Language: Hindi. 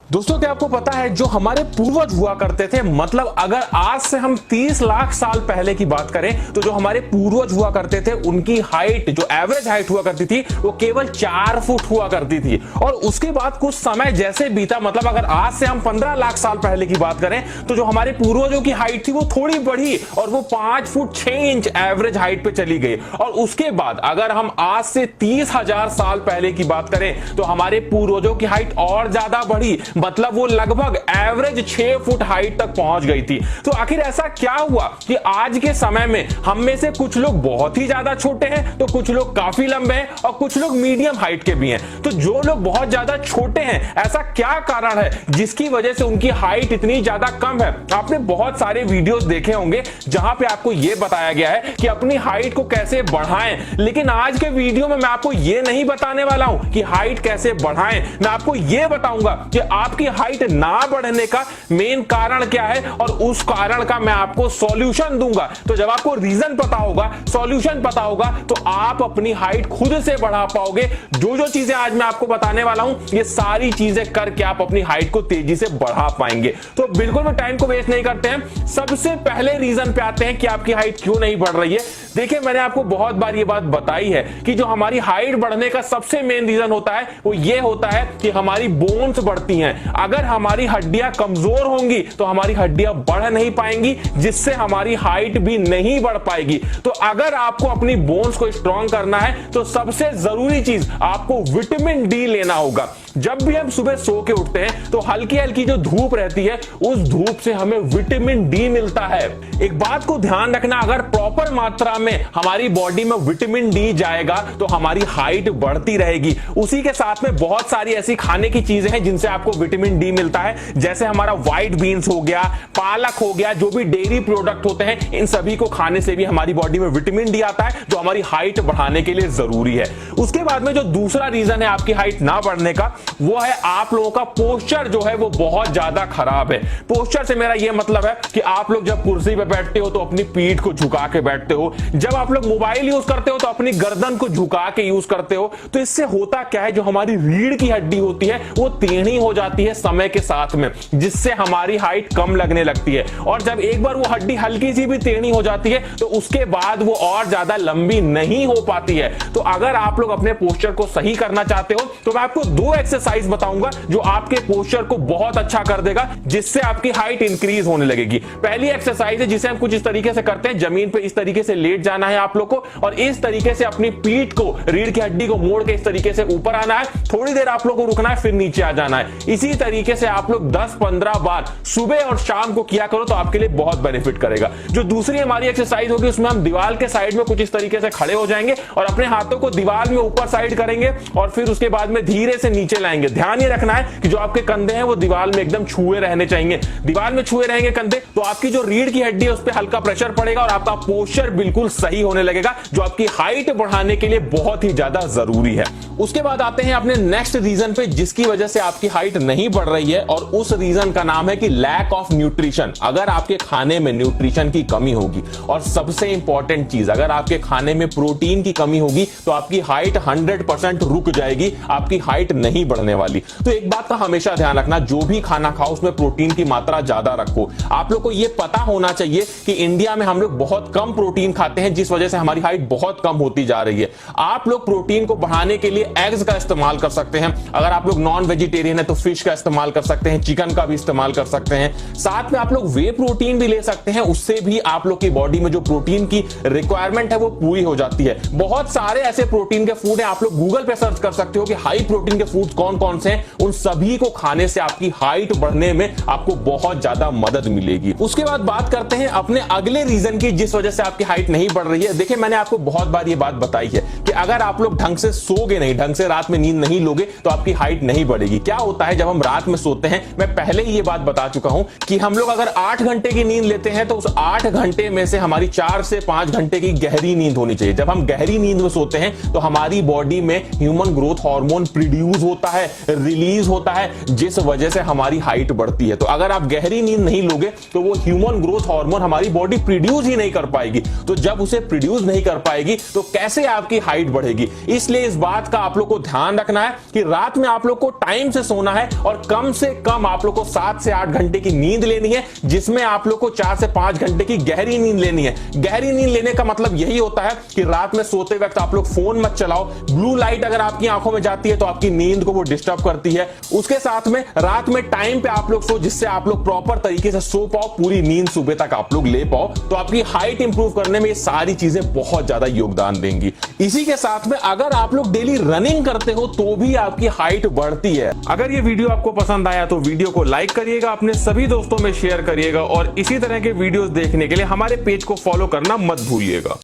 दोस्तों, क्या आपको पता है जो हमारे पूर्वज हुआ करते थे, मतलब अगर आज से हम 30 लाख साल पहले की बात करें तो जो हमारे पूर्वज हुआ करते थे उनकी हाइट, जो एवरेज हाइट हुआ करती थी, वो केवल 4 फुट हुआ करती थी। और उसके बाद कुछ समय जैसे बीता, मतलब अगर आज से हम 15 लाख साल पहले की बात करें तो जो हमारे पूर्वजों की हाइट थी वो थोड़ी बढ़ी और वो 5 फुट 6 इंच एवरेज हाइट पे चली गई। और उसके बाद अगर हम आज से 30,000 साल पहले की बात करें तो हमारे पूर्वजों की हाइट और ज्यादा बढ़ी, मतलब वो लगभग एवरेज 6 फुट हाइट तक पहुंच गई थी। तो आखिर ऐसा क्या हुआ कि आज के समय में हम में से कुछ लोग बहुत ही ज्यादा छोटे हैं, तो कुछ लोग काफी लंबे हैं और कुछ लोग मीडियम हाइट के भी हैं। तो जो लोग बहुत ज्यादा छोटे हैं, ऐसा क्या कारण है जिसकी वजह से उनकी हाइट इतनी ज्यादा कम है? आपने बहुत सारे वीडियोस देखे होंगे जहां पे आपको यह बताया गया है कि अपनी हाइट को कैसे बढ़ाएं, लेकिन आज के वीडियो में मैं आपको यह नहीं बताने वाला हूं कि हाइट कैसे बढ़ाएं। मैं आपको यह बताऊंगा कि आपकी हाइट ना बढ़ने का मेन कारण क्या है और उस कारण का मैं आपको सॉल्यूशन दूंगा। तो जब आपको रीजन पता होगा, सॉल्यूशन पता होगा, तो आप अपनी हाइट खुद से बढ़ा पाओगे। जो जो चीजें आज मैं आपको बताने वाला हूं, ये सारी चीजें करके आप अपनी हाइट को तेजी से बढ़ा पाएंगे। तो बिल्कुल भी टाइम को वेस्ट नहीं करते हैं, सबसे पहले रीजन पे आते हैं कि आपकी हाइट क्यों नहीं बढ़ रही है। देखिए, मैंने आपको बहुत बार ये बात बताई है कि जो हमारी हाइट बढ़ने का सबसे मेन रीजन होता है वो ये होता है कि हमारी बोन्स बढ़ती हैं। अगर हमारी हड्डियां कमजोर होंगी तो हमारी हड्डियां बढ़ नहीं पाएंगी, जिससे हमारी हाइट भी नहीं बढ़ पाएगी। तो अगर आपको अपनी बोन्स को स्ट्रांग करना है तो सबसे जरूरी चीज आपको विटामिन डी लेना होगा। जब भी हम सुबह सो के उठते हैं तो हल्की हल्की जो धूप रहती है, उस धूप से हमें विटामिन डी मिलता है। एक बात को ध्यान रखना, अगर प्रॉपर मात्रा में हमारी बॉडी में विटामिन डी जाएगा तो हमारी हाइट बढ़ती रहेगी। उसी के साथ में बहुत सारी ऐसी खाने की चीजें हैं जिनसे आपको विटामिन डी मिलता है, जैसे हमारा व्हाइट बीन्स हो गया, पालक हो गया, जो भी डेयरी प्रोडक्ट होते हैं, इन सभी को खाने से भी हमारी बॉडी में विटामिन डी आता है, जो हमारी हाइट बढ़ाने के लिए जरूरी है। उसके बाद में जो दूसरा रीजन है आपकी हाइट ना बढ़ने का, वो है आप लोगों का पोस्चर जो है वो बहुत ज्यादा खराब है। पोस्चर से मेरा यह मतलब है कि आप लोग जब कुर्सी पे बैठते हो तो अपनी पीठ को झुका के बैठते हो, जब आप लोग मोबाइल यूज करते हो तो अपनी गर्दन को झुका के यूज करते हो। तो इससे होता क्या है, जो हमारी रीढ़ की हड्डी होती है वो टेढ़ी हो जाती है समय के साथ में, जिससे हमारी हाइट कम लगने लगती है। और जब एक बार वो हड्डी हल्की सी भी टेढ़ी हो जाती है तो उसके बाद वो और ज्यादा लंबी नहीं हो पाती है। तो अगर आप लोग अपने पोस्चर को सही करना चाहते हो तो मैं आपको 2 एक्सरसाइज बताऊंगा जो आपके पोस्चर को बहुत अच्छा कर देगा, जिससे आपकी हाइट इंक्रीज होने लगेगी। पहली एक्सरसाइज है जिसे हम कुछ इस तरीके से करते हैं, जमीन पे इस तरीके से लेट जाना है आप लोग को और इस तरीके से अपनी पीठ को, रीढ़ की हड्डी को मोड़ के इस तरीके से ऊपर आना है। थोड़ी देर आप लोग को रुकना है, फिर नीचे आ जाना है। इसी तरीके से आप लोग 10-15 बार सुबह और शाम को किया करो तो आपके लिए बहुत बेनिफिट करेगा। जो दूसरी हमारी एक्सरसाइज होगी उसमें हम दीवार के साइड में कुछ इस तरीके से खड़े हो जाएंगे और अपने हाथों को दीवार में ऊपर साइड करेंगे और फिर उसके बाद में धीरे से नीचे लाएंगे। ध्यान ये रखना है कि जो आपके कंधे हैं वो दीवार में एकदम छुए रहने चाहिए। दीवार में छुए रहेंगे कंधे तो आपकी जो रीढ़ की हड्डी है उस पर हल्का प्रेशर पड़ेगा और आपका पोस्चर बिल्कुल सही होने लगेगा, जो आपकी हाइट बढ़ाने के लिए बहुत ही ज्यादा जरूरी है। उसके बाद आते हैं अपने नेक्स्ट रीजन पे जिसकी वजह से आपकी हाइट नहीं बढ़ रही है, और उस रीजन का नाम है कि लैक ऑफ न्यूट्रिशन। अगर आपके खाने में न्यूट्रिशन की कमी होगी, और सबसे इंपॉर्टेंट चीज, अगर आपके खाने में प्रोटीन की कमी होगी तो आपकी हाइट 100% रुक जाएगी, आपकी हाइट नहीं बढ़ने वाली। तो एक बात का हमेशा ध्यान रखना, जो भी खाना खाओ उसमें प्रोटीन की मात्रा ज्यादा रखो। आप लोग को यह पता होना चाहिए कि इंडिया में हम लोग बहुत कम प्रोटीन खाते हैं, जिस वजह से हमारी हाइट बहुत कम होती जा रही है। आप लोग प्रोटीन को बढ़ाने के लिए एग्स का इस्तेमाल कर सकते हैं। अगर आप लोग नॉन वेजिटेरियन है तो फिश का इस्तेमाल कर सकते हैं, चिकन का भी इस्तेमाल कर सकते हैं। साथ में आप लोग वे प्रोटीन भी ले सकते हैं, उससे भी आप लोग की बॉडी में जो प्रोटीन की रिक्वायरमेंट है वो पूरी हो जाती है। बहुत सारे ऐसे प्रोटीन के फूड है, आप लोग गूगल पे सर्च कर सकते हो कि हाई प्रोटीन के फूड कौन कौन से हैं। उन सभी को खाने से आपकी हाइट बढ़ने में आपको बहुत ज्यादा मदद मिलेगी। उसके बाद बात करते हैं अपने अगले रीजन की जिस वजह से आपकी हाइट नहीं बढ़ रही है। देखिए, मैंने आपको बहुत बार ये बात बताई है कि अगर आप लोग ढंग से सोगे नहीं, ढंग से रात में नींद नहीं लोगे तो आपकी हाइट नहीं बढ़ेगी। क्या होता है जब हम रात में सोते हैं, मैं पहले ही ये बात बता चुका हूं कि हम लोग अगर 8 घंटे की नींद लेते हैं तो उस 8 घंटे में से हमारी 4 से 5 घंटे की गहरी नींद होनी चाहिए। जब हम गहरी नींद में सोते हैं तो हमारी बॉडी में ह्यूमन ग्रोथ हार्मोन प्रोड्यूस होता होता है, रिलीज होता है, जिस वजह से हमारी हाइट बढ़ती है। तो अगर आप गहरी नींद नहीं लोगे तो वो ह्यूमन ग्रोथ हार्मोन हमारी बॉडी प्रोड्यूस ही नहीं कर पाएगी। तो जब उसे प्रोड्यूस नहीं कर पाएगी तो कैसे आपकी हाइट बढ़ेगी? इसलिए इस बात का आप लोग को ध्यान रखना है कि रात में आप लोग को टाइम से सोना है और कम से कम आप लोग को 7 से 8 घंटे की नींद लेनी है, जिसमें आप लोग को 4 से 5 घंटे की गहरी नींद लेनी है। गहरी नींद लेने का मतलब यही होता है कि रात में सोते वक्त आप लोग फोन मत चलाओ। ब्लू लाइट अगर आपकी आंखों में जाती है तो आपकी नींद को वो डिस्टर्ब करती है। उसके साथ में रात में टाइम पे आप लोग सो, जिससे आप लोग प्रॉपर तरीके से सो पाओ, पूरी नींद सुबह तक आप लोग ले पाओ। तो आपकी हाइट इंप्रूव करने में ये सारी चीजें बहुत ज्यादा योगदान देंगी। इसी के साथ में अगर आप लोग डेली रनिंग करते हो तो भी आपकी हाइट बढ़ती है। अगर ये वीडियो आपको पसंद आया तो वीडियो को लाइक करिएगा, अपने सभी दोस्तों में शेयर करिएगा और इसी तरह के वीडियोस देखने के लिए हमारे पेज को फॉलो करना मत भूलिएगा।